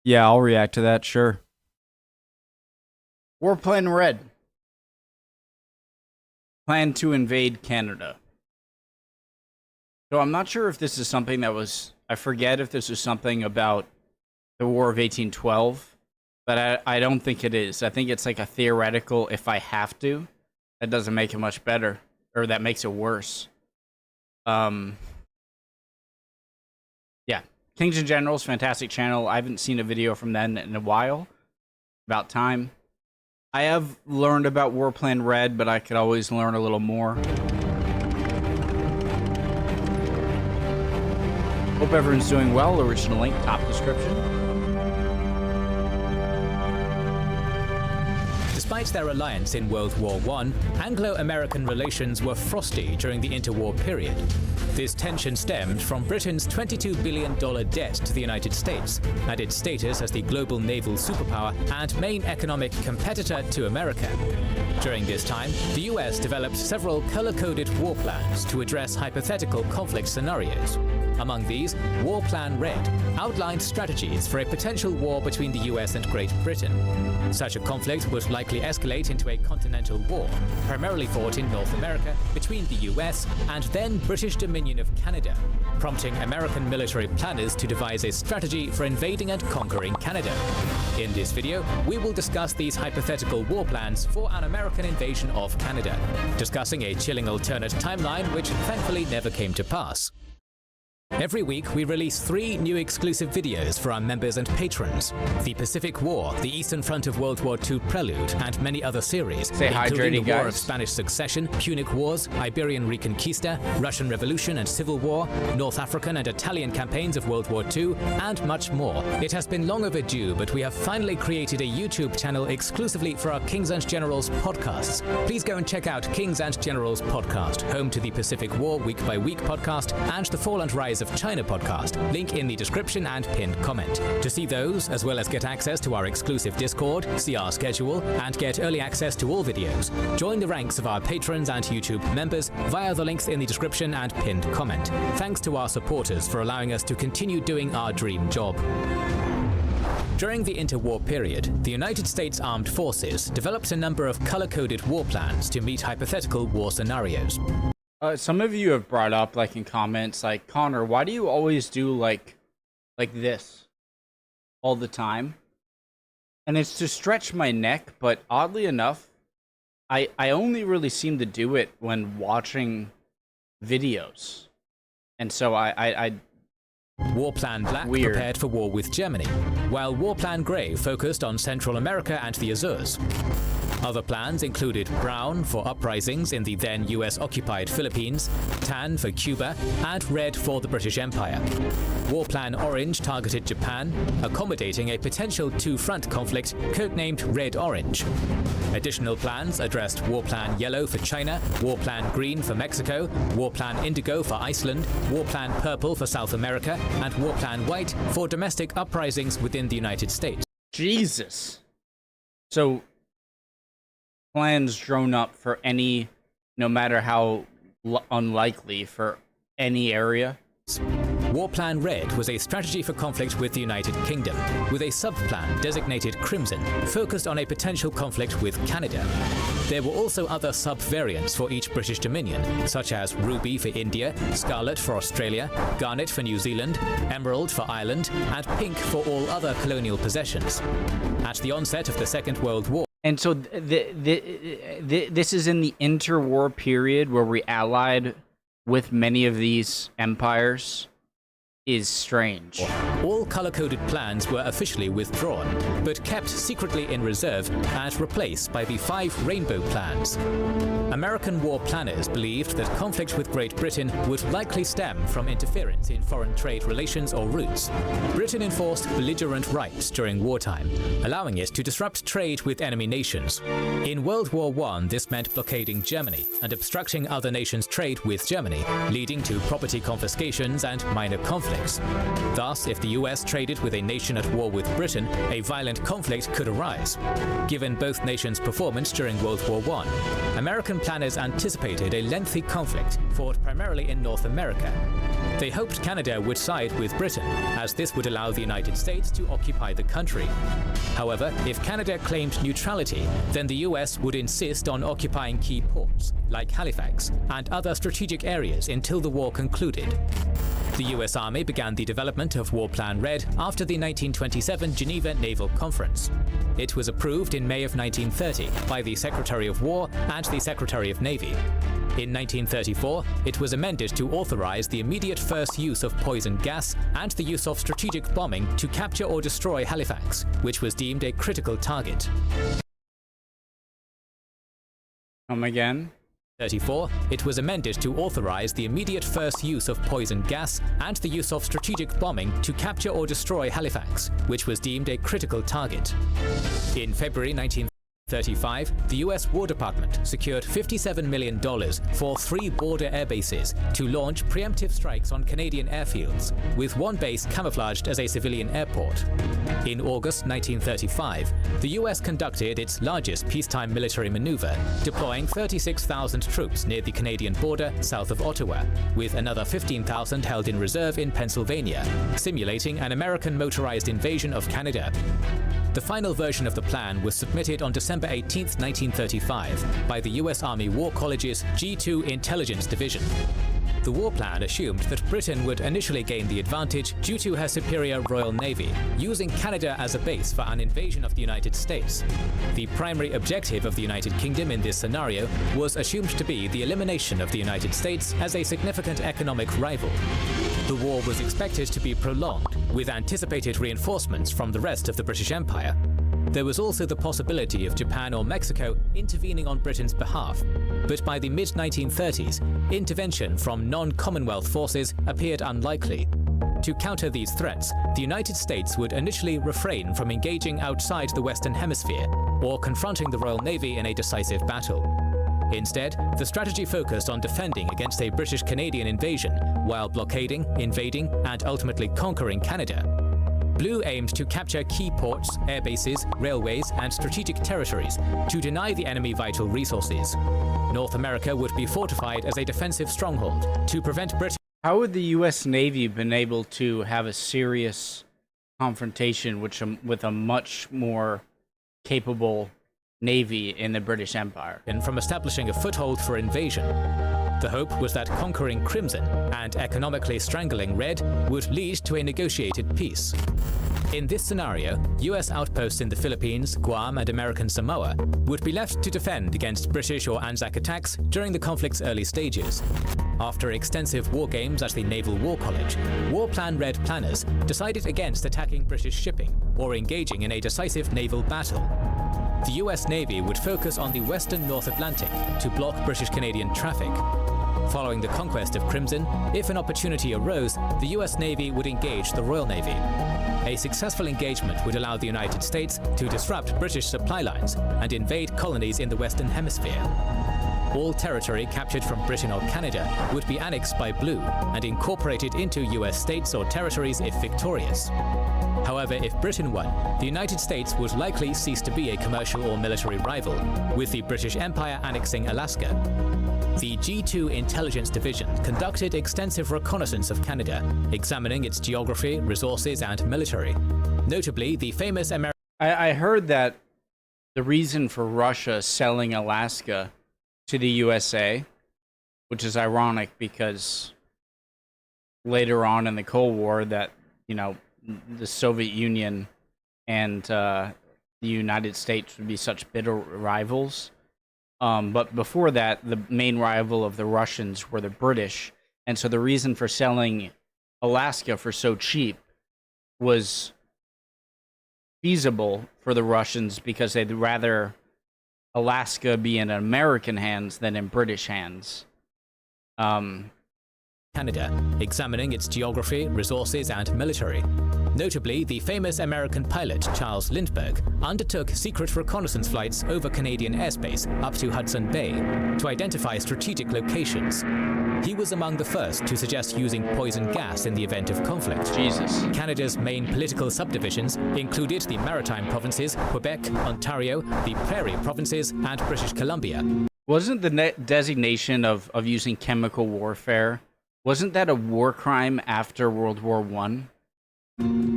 Yeah, I'll react to that, sure. War Plan Red. Plan to invade Canada. So I'm not sure if this is something that was... I forget if this is something about the War of 1812, but I don't think it is. I think it's like a theoretical, if I have to. That doesn't make it much better, or that makes it worse. Yeah. Kings and Generals, fantastic channel. I haven't seen a video from them in a while. About time. I have learned about War Plan Red, but I could always learn a little more. Hope everyone's doing well. Original link, top description. Despite their alliance in World War I, Anglo-American relations were frosty during the interwar period. This tension stemmed from Britain's $22 billion debt to the United States and its status as the global naval superpower and main economic competitor to America. During this time, the US developed several color-coded war plans to address hypothetical conflict scenarios. Among these, War Plan Red outlined strategies for a potential war between the US and Great Britain. Such a conflict would likely escalate into a continental war, primarily fought in North America between the US and then British Dominion of Canada, prompting American military planners to devise a strategy for invading and conquering Canada. In this video, we will discuss these hypothetical war plans for an American invasion of Canada, discussing a chilling alternate timeline which thankfully never came to pass. Every week, we release 3 new exclusive videos for our members and patrons. The Pacific War, the Eastern Front of World War II Prelude, and many other series, including the War of Spanish Succession, Punic Wars, Iberian Reconquista, Russian Revolution and Civil War, North African and Italian campaigns of World War II, and much more. It has been long overdue, but we have finally created a YouTube channel exclusively for our Kings and Generals podcasts. Please go and check out Kings and Generals podcast, home to the Pacific War Week by Week podcast and the Fall and Rise of China podcast, link in the description and pinned comment. To see those, as well as get access to our exclusive Discord, see our schedule, and get early access to all videos, join the ranks of our patrons and YouTube members via the links in the description and pinned comment. Thanks to our supporters for allowing us to continue doing our dream job. During the interwar period, the United States Armed Forces developed a number of color-coded war plans to meet hypothetical war scenarios. Some of you have brought up, like, in comments, like, Connor, why do you always do, like this all the time? And it's to stretch my neck, but oddly enough, I only really seem to do it when watching videos. And so I War Plan Black prepared for war with Germany, while War Plan Grey focused on Central America and the Azores. Other plans included brown for uprisings in the then US-occupied Philippines, tan for Cuba, and red for the British Empire. War Plan Orange targeted Japan, accommodating a potential two-front conflict codenamed Red-Orange. Additional plans addressed War Plan Yellow for China, War Plan Green for Mexico, War Plan Indigo for Iceland, War Plan Purple for South America, and War Plan White for domestic uprisings within the United States. Jesus. So, plans drawn up for any, no matter how unlikely, for any area. War Plan Red was a strategy for conflict with the United Kingdom, with a sub-plan designated Crimson, focused on a potential conflict with Canada. There were also other sub-variants for each British Dominion, such as Ruby for India, Scarlet for Australia, Garnet for New Zealand, Emerald for Ireland, and Pink for all other colonial possessions. At the onset of the Second World War, and so this is in the interwar period where we allied with many of these empires. Is strange. All color-coded plans were officially withdrawn, but kept secretly in reserve and replaced by the 5 rainbow plans. American war planners believed that conflict with Great Britain would likely stem from interference in foreign trade relations or routes. Britain enforced belligerent rights during wartime, allowing it to disrupt trade with enemy nations. In World War I, this meant blockading Germany and obstructing other nations' trade with Germany, leading to property confiscations and minor conflicts. Thus, if the US traded with a nation at war with Britain, a violent conflict could arise. Given both nations' performance during World War I, American planners anticipated a lengthy conflict fought primarily in North America. They hoped Canada would side with Britain, as this would allow the United States to occupy the country. However, if Canada claimed neutrality, then the US would insist on occupying key ports, like Halifax, and other strategic areas until the war concluded. The US Army began the development of War Plan Red after the 1927 Geneva Naval Conference. It was approved in May of 1930 by the Secretary of War and the Secretary of Navy. In 1934, it was amended to authorize the immediate first use of poison gas and the use of strategic bombing to capture or destroy Halifax, which was deemed a critical target. Come again? 34, it was amended to authorize the immediate first use of poison gas and the use of strategic bombing to capture or destroy Halifax, which was deemed a critical target. In February 1935, the US War Department secured $57 million for 3 border air bases to launch preemptive strikes on Canadian airfields, with one base camouflaged as a civilian airport. In August 1935, the US conducted its largest peacetime military maneuver, deploying 36,000 troops near the Canadian border south of Ottawa, with another 15,000 held in reserve in Pennsylvania, simulating an American motorized invasion of Canada. The final version of the plan was submitted on December 18, 1935, by the US Army War College's G2 Intelligence Division. The war plan assumed that Britain would initially gain the advantage due to her superior Royal Navy, using Canada as a base for an invasion of the United States. The primary objective of the United Kingdom in this scenario was assumed to be the elimination of the United States as a significant economic rival. The war was expected to be prolonged, with anticipated reinforcements from the rest of the British Empire. There was also the possibility of Japan or Mexico intervening on Britain's behalf, but by the mid-1930s, intervention from non-Commonwealth forces appeared unlikely. To counter these threats, the United States would initially refrain from engaging outside the Western Hemisphere or confronting the Royal Navy in a decisive battle. Instead, the strategy focused on defending against a British-Canadian invasion while blockading, invading, and ultimately conquering Canada. Blue aimed to capture key ports, air bases, railways, and strategic territories to deny the enemy vital resources. North America would be fortified as a defensive stronghold to prevent Britain. How would the U.S. Navy been able to have a serious confrontation with a much more capable Navy in the British Empire from establishing a foothold for invasion? The hope was that conquering Crimson and economically strangling Red would lead to a negotiated peace. In this scenario, US outposts in the Philippines, Guam, and American Samoa would be left to defend against British or Anzac attacks during the conflict's early stages. After extensive war games at the Naval War College, War Plan Red planners decided against attacking British shipping or engaging in a decisive naval battle. The US Navy would focus on the western North Atlantic to block British-Canadian traffic. Following the conquest of Crimson, if an opportunity arose, the US Navy would engage the Royal Navy. A successful engagement would allow the United States to disrupt British supply lines and invade colonies in the Western Hemisphere. All territory captured from Britain or Canada would be annexed by Blue and incorporated into US states or territories if victorious. However, if Britain won, the United States would likely cease to be a commercial or military rival, with the British Empire annexing Alaska. The G2 Intelligence Division conducted extensive reconnaissance of Canada, examining its geography, resources, and military. Notably, the famous American... I heard that the reason for Russia selling Alaska to the USA, which is ironic because later on in the Cold War that, you know, the Soviet Union and the United States would be such bitter rivals. But before that, the main rival of the Russians were the British. And so the reason for selling Alaska for so cheap was feasible for the Russians because they'd rather Alaska be in American hands than in British hands. Canada, examining its geography, resources, and military. Notably, the famous American pilot Charles Lindbergh undertook secret reconnaissance flights over Canadian airspace up to Hudson Bay to identify strategic locations. He was among the first to suggest using poison gas in the event of conflict. Jesus. Canada's main political subdivisions included the Maritime Provinces, Quebec, Ontario, the Prairie Provinces, and British Columbia. Wasn't the designation of using chemical warfare wasn't that a war crime after World War One?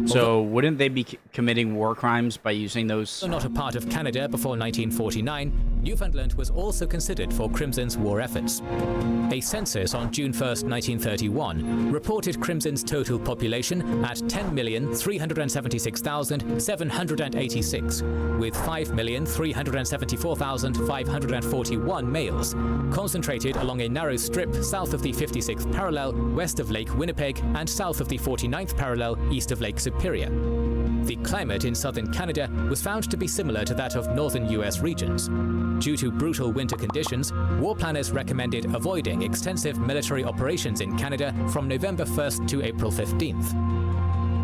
So wouldn't they be committing war crimes by using those? Not a part of Canada before 1949, Newfoundland was also considered for Crimson's war efforts. A census on June 1, 1931, reported Crimson's total population at 10,376,786, with 5,374,541 males, concentrated along a narrow strip south of the 56th parallel, west of Lake Winnipeg, and south of the 49th parallel, east of Lake Superior. The climate in southern Canada was found to be similar to that of northern US regions. Due to brutal winter conditions, war planners recommended avoiding extensive military operations in Canada from November 1st to April 15th.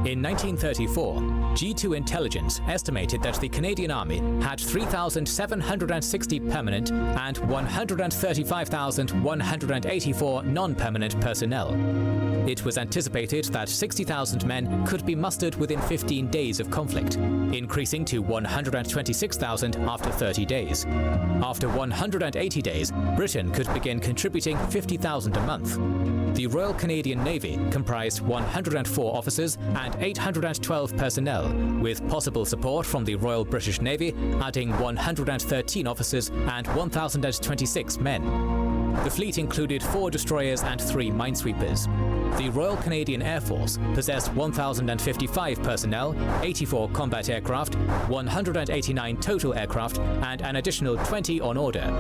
In 1934, G2 Intelligence estimated that the Canadian Army had 3,760 permanent and 135,184 non-permanent personnel. It was anticipated that 60,000 men could be mustered within 15 days of conflict, increasing to 126,000 after 30 days. After 180 days, Britain could begin contributing 50,000 a month. The Royal Canadian Navy comprised 104 officers and 812 personnel, with possible support from the Royal British Navy adding 113 officers and 1,026 men. The fleet included 4 destroyers and 3 minesweepers. The Royal Canadian Air Force possessed 1,055 personnel, 84 combat aircraft, 189 total aircraft, and an additional 20 on order.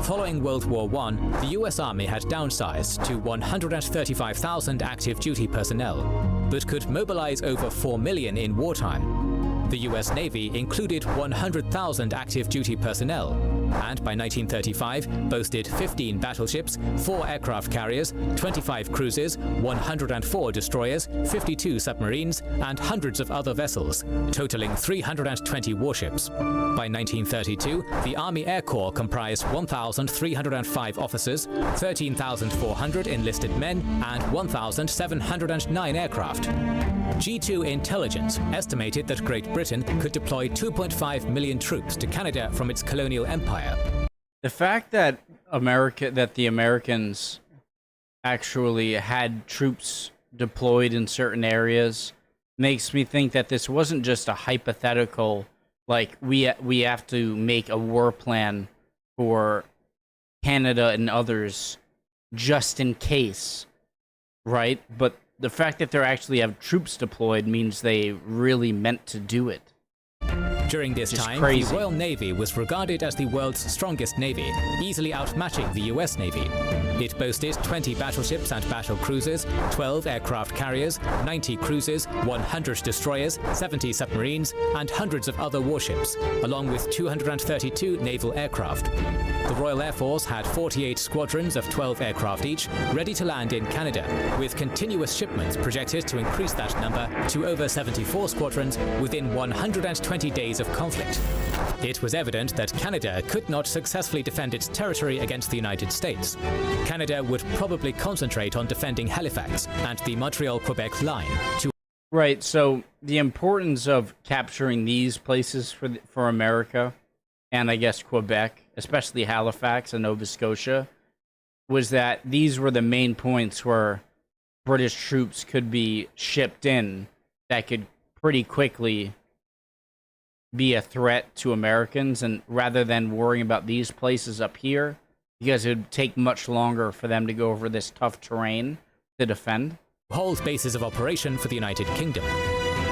Following World War I, the US Army had downsized to 135,000 active duty personnel, but could mobilize over 4 million in wartime. The US Navy included 100,000 active duty personnel, and by 1935 boasted 15 battleships, 4 aircraft carriers, 25 cruisers, 104 destroyers, 52 submarines, and hundreds of other vessels, totaling 320 warships. By 1932, the Army Air Corps comprised 1,305 officers, 13,400 enlisted men, and 1,709 aircraft. G2 Intelligence estimated that Great Britain could deploy 2.5 million troops to Canada from its colonial empire. The fact that the Americans actually had troops deployed in certain areas makes me think that this wasn't just a hypothetical, like we have to make a war plan for Canada and others just in case, right? But the fact that they actually have troops deployed means they really meant to do it. During this time, crazy. The Royal Navy was regarded as the world's strongest navy, easily outmatching the US Navy. It boasted 20 battleships and battle cruisers, 12 aircraft carriers, 90 cruisers, 100 destroyers, 70 submarines, and hundreds of other warships, along with 232 naval aircraft. The Royal Air Force had 48 squadrons of 12 aircraft each, ready to land in Canada, with continuous shipments projected to increase that number to over 74 squadrons within 120 days of conflict. It was evident that Canada could not successfully defend its territory against the United States. Canada would probably concentrate on defending Halifax and the Montreal-Quebec line. Right, so the importance of capturing these places for America, and I guess Quebec, especially Halifax and Nova Scotia, was that these were the main points where British troops could be shipped in that could pretty quickly be a threat to Americans, and rather than worrying about these places up here, because it would take much longer for them to go over this tough terrain to defend. Hold bases of operation for the United Kingdom.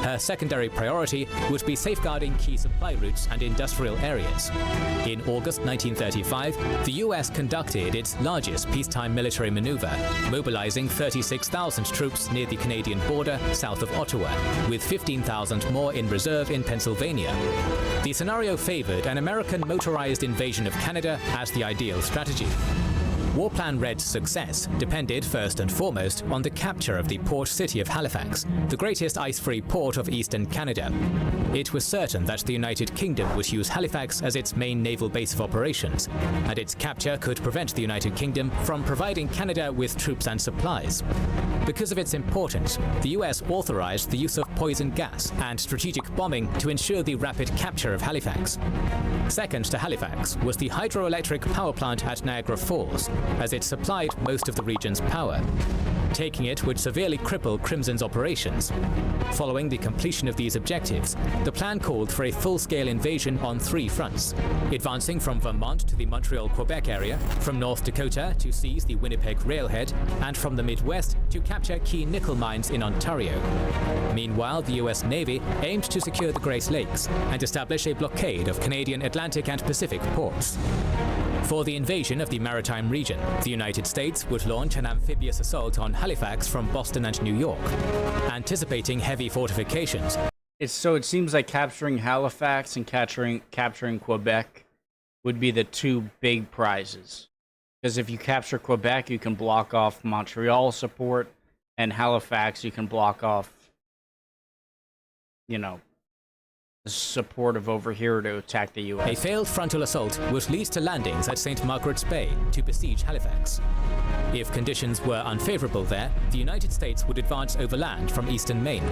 Her secondary priority would be safeguarding key supply routes and industrial areas. In August 1935, the US conducted its largest peacetime military maneuver, mobilizing 36,000 troops near the Canadian border south of Ottawa, with 15,000 more in reserve in Pennsylvania. The scenario favored an American motorized invasion of Canada as the ideal strategy. War Plan Red's success depended first and foremost on the capture of the port city of Halifax, the greatest ice-free port of eastern Canada. It was certain that the United Kingdom would use Halifax as its main naval base of operations, and its capture could prevent the United Kingdom from providing Canada with troops and supplies. Because of its importance, the US authorized the use of poison gas and strategic bombing to ensure the rapid capture of Halifax. Second to Halifax was the hydroelectric power plant at Niagara Falls, as it supplied most of the region's power. Taking it would severely cripple Crimson's operations. Following the completion of these objectives, the plan called for a full-scale invasion on 3 fronts, advancing from Vermont to the Montreal-Quebec area, from North Dakota to seize the Winnipeg railhead, and from the Midwest to capture key nickel mines in Ontario. Meanwhile, the US Navy aimed to secure the Great Lakes and establish a blockade of Canadian Atlantic and Pacific ports. For the invasion of the maritime region, the United States would launch an amphibious assault on Halifax from Boston and New York, anticipating heavy fortifications. So it seems like capturing Halifax and capturing Quebec would be the 2 big prizes. Because if you capture Quebec, you can block off Montreal support, and Halifax, you can block off, the support of over here to attack the U.S. A failed frontal assault would lead to landings at St. Margaret's Bay to besiege Halifax. If conditions were unfavorable there, the United States would advance overland from eastern Maine.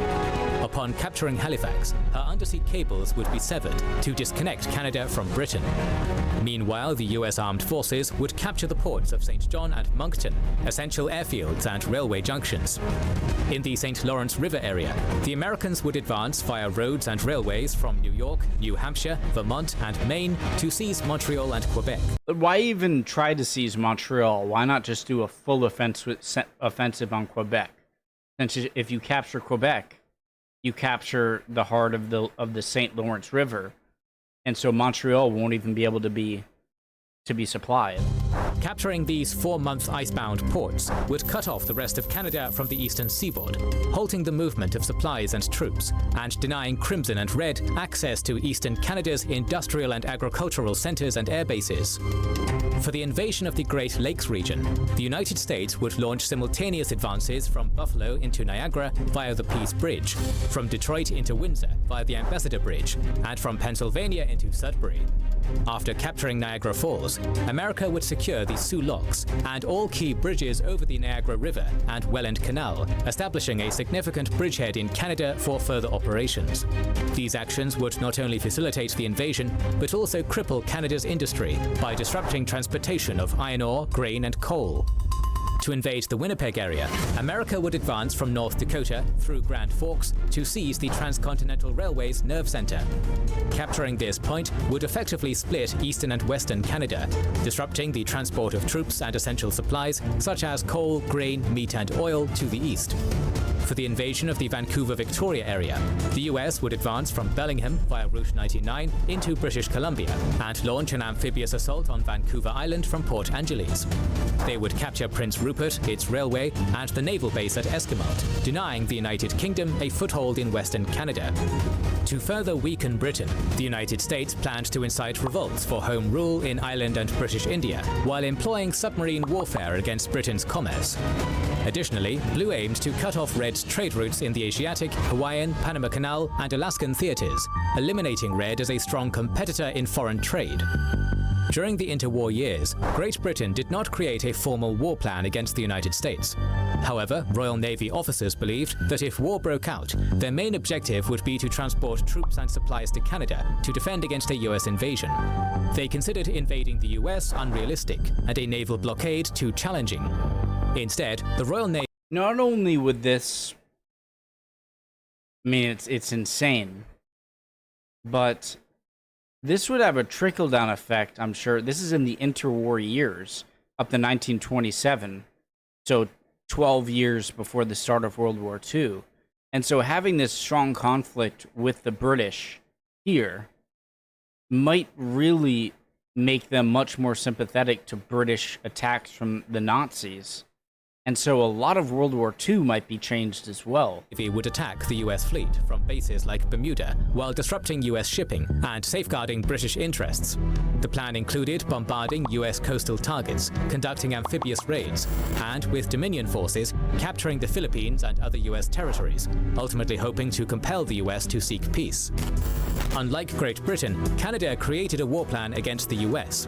Upon capturing Halifax, her undersea cables would be severed to disconnect Canada from Britain. Meanwhile, the US armed forces would capture the ports of St. John and Moncton, essential airfields and railway junctions. In the St. Lawrence River area, the Americans would advance via roads and railways from New York, New Hampshire, Vermont, and Maine to seize Montreal and Quebec. But why even try to seize Montreal? Why not just do a full offensive on Quebec? Since if you capture Quebec, you capture the heart of the St. Lawrence River, and so Montreal won't even be able to be supplied. Capturing these 4-month icebound ports would cut off the rest of Canada from the eastern seaboard, halting the movement of supplies and troops, and denying Crimson and Red access to eastern Canada's industrial and agricultural centers and air bases. For the invasion of the Great Lakes region, the United States would launch simultaneous advances from Buffalo into Niagara via the Peace Bridge, from Detroit into Windsor via the Ambassador Bridge, and from Pennsylvania into Sudbury. After capturing Niagara Falls, America would secure the Soo Locks and all key bridges over the Niagara River and Welland Canal, establishing a significant bridgehead in Canada for further operations. These actions would not only facilitate the invasion, but also cripple Canada's industry by disrupting transportation of iron ore, grain, and coal. To invade the Winnipeg area, America would advance from North Dakota through Grand Forks to seize the Transcontinental Railway's nerve center. Capturing this point would effectively split eastern and western Canada, disrupting the transport of troops and essential supplies such as coal, grain, meat, and oil to the east. For the invasion of the Vancouver-Victoria area, the US would advance from Bellingham via Route 99 into British Columbia and launch an amphibious assault on Vancouver Island from Port Angeles. They would capture Prince Rupert, its railway, and the naval base at Esquimalt, denying the United Kingdom a foothold in Western Canada. To further weaken Britain, the United States planned to incite revolts for home rule in Ireland and British India, while employing submarine warfare against Britain's commerce. Additionally, Blue aimed to cut off Red's trade routes in the Asiatic, Hawaiian, Panama Canal, and Alaskan theaters, eliminating Red as a strong competitor in foreign trade. During the interwar years, Great Britain did not create a formal war plan against the United States. However, Royal Navy officers believed that if war broke out, their main objective would be to transport troops and supplies to Canada to defend against a US invasion. They considered invading the US unrealistic and a naval blockade too challenging. Instead, the Royal Navy... Not only would this... I mean, it's insane, but this would have a trickle-down effect, I'm sure. This is in the interwar years, up to 1927, so 12 years before the start of World War II. And so having this strong conflict with the British here might really make them much more sympathetic to British attacks from the Nazis. And so a lot of World War II might be changed as well. Navy would attack the US fleet from bases like Bermuda while disrupting US shipping and safeguarding British interests. The plan included bombarding US coastal targets, conducting amphibious raids, and, with Dominion forces, capturing the Philippines and other US territories, ultimately hoping to compel the US to seek peace. Unlike Great Britain, Canada created a war plan against the US.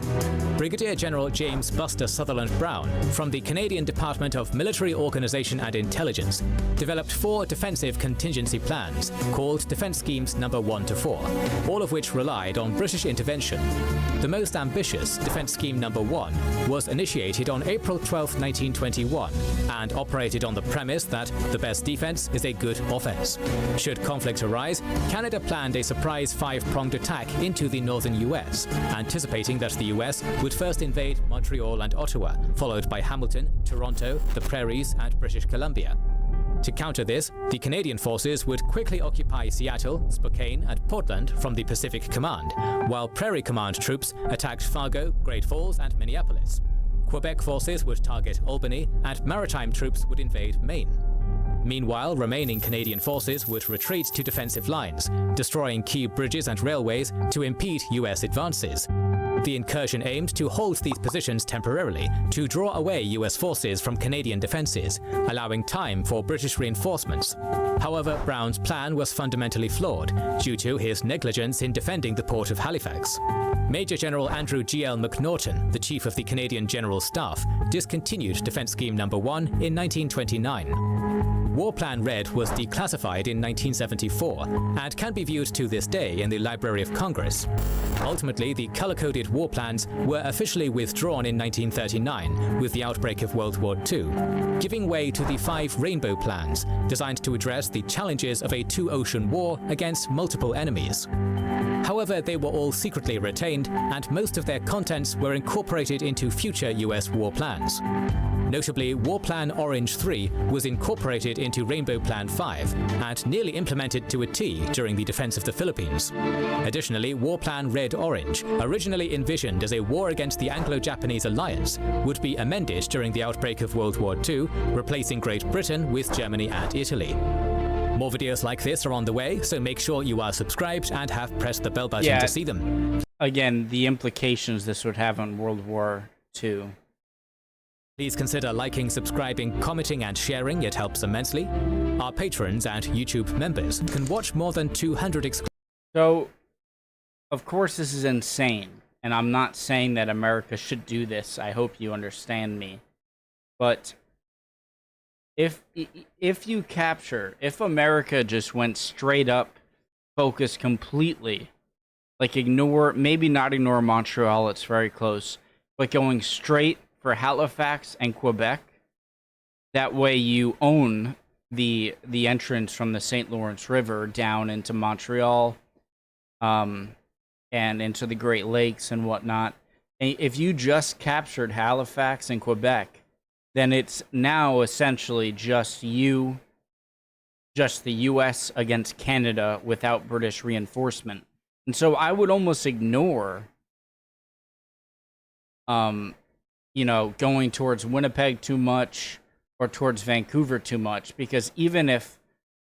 Brigadier General James Buster Sutherland Brown, from the Canadian Department of Military Organization and Intelligence, developed 4 defensive contingency plans called Defense Schemes No. 1 to 4, all of which relied on British intervention. The most ambitious, Defense Scheme No. 1, was initiated on April 12, 1921, and operated on the premise that the best defense is a good offense. Should conflict arise, Canada planned a surprise 5-pronged attack into the northern US, anticipating that the US would first invade Montreal and Ottawa, followed by Hamilton, Toronto, the Prairies, and British Columbia. To counter this, the Canadian forces would quickly occupy Seattle, Spokane, and Portland from the Pacific Command, while Prairie Command troops attacked Fargo, Great Falls, and Minneapolis. Quebec forces would target Albany, and maritime troops would invade Maine. Meanwhile, remaining Canadian forces would retreat to defensive lines, destroying key bridges and railways to impede US advances. The incursion aimed to hold these positions temporarily to draw away US forces from Canadian defenses, allowing time for British reinforcements. However, Brown's plan was fundamentally flawed due to his negligence in defending the port of Halifax. Major General Andrew G.L. McNaughton, the chief of the Canadian General Staff, discontinued Defense Scheme No. 1 in 1929. War Plan Red was declassified in 1974 and can be viewed to this day in the Library of Congress. Ultimately, the color-coded war plans were officially withdrawn in 1939 with the outbreak of World War II, giving way to the 5 Rainbow Plans, designed to address the challenges of a 2-ocean war against multiple enemies. However, they were all secretly retained, and most of their contents were incorporated into future US war plans. Notably, War Plan Orange 3 was incorporated into Rainbow Plan 5 and nearly implemented to a T during the defense of the Philippines. Additionally, War Plan Red Orange, originally envisioned as a war against the Anglo-Japanese alliance, would be amended during the outbreak of World War II, replacing Great Britain with Germany and Italy. More videos like this are on the way, so make sure you are subscribed and have pressed the bell button to see them. Again, the implications this would have on World War II. Please consider liking, subscribing, commenting, and sharing. It helps immensely. Our patrons and YouTube members can watch more than 200 So, of course, this is insane, and I'm not saying that America should do this. I hope you understand me. But if America just went straight up, focused completely, like maybe not ignore Montreal, it's very close, but going straight for Halifax and Quebec, that way you own the entrance from the St. Lawrence River down into Montreal, and into the Great Lakes and whatnot. And if you just captured Halifax and Quebec, then it's now essentially just the U.S. against Canada without British reinforcement. And so I would almost ignore, going towards Winnipeg too much or towards Vancouver too much, because even if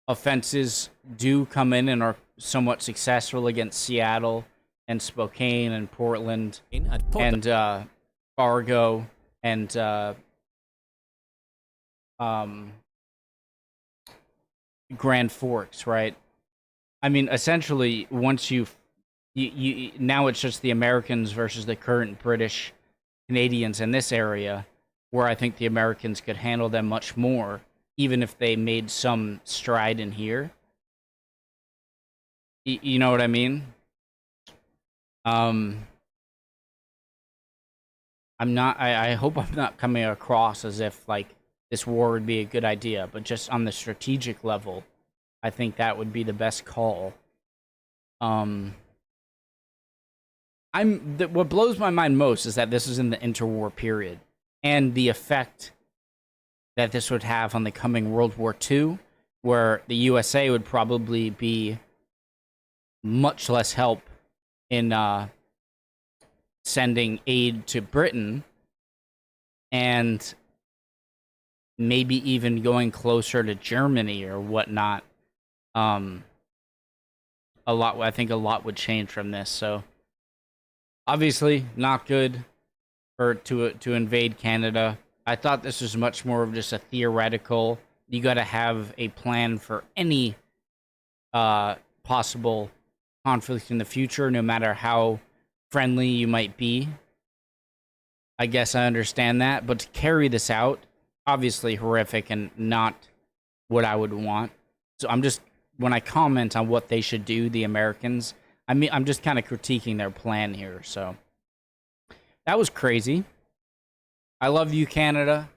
offenses do come in and are somewhat successful against Seattle and Spokane and Portland and Fargo and Grand Forks, right? I mean, essentially, once you now it's just the Americans versus the current British Canadians in this area, where I think the Americans could handle them much more, even if they made some stride in here. You know what I mean? I hope I'm not coming across as if, like, this war would be a good idea, but just on the strategic level, I think that would be the best call. What blows my mind most is that this is in the interwar period, and the effect that this would have on the coming World War II, where the USA would probably be much less help in sending aid to Britain, and maybe even going closer to Germany or whatnot. I think a lot would change from this. So obviously not good to invade Canada. I thought this was much more of just a theoretical. You got to have a plan for any possible conflict in the future, no matter how friendly you might be. I guess I understand that, but to carry this out, obviously horrific and not what I would want. So when I comment on what they should do, the Americans, I'm just kind of critiquing their plan here. So that was crazy. I love you, Canada.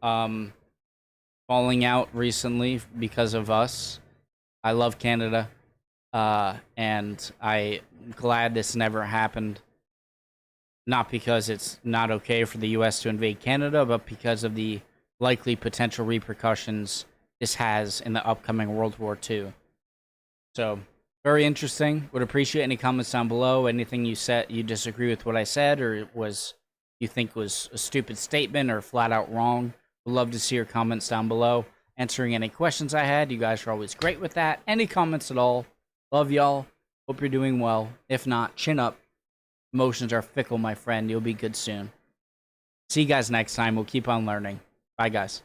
Falling out recently because of us. I love Canada. And I'm glad this never happened. Not because it's not okay for the U.S. to invade Canada, but because of the likely potential repercussions this has in the upcoming World War II. So, very interesting. Would appreciate any comments down below. Anything you said, you disagree with what I said, or you think was a stupid statement or flat out wrong. Would love to see your comments down below. Answering any questions I had. You guys are always great with that. Any comments at all. Love y'all. Hope you're doing well. If not, chin up. Emotions are fickle, my friend. You'll be good soon. See you guys next time. We'll keep on learning. Bye, guys.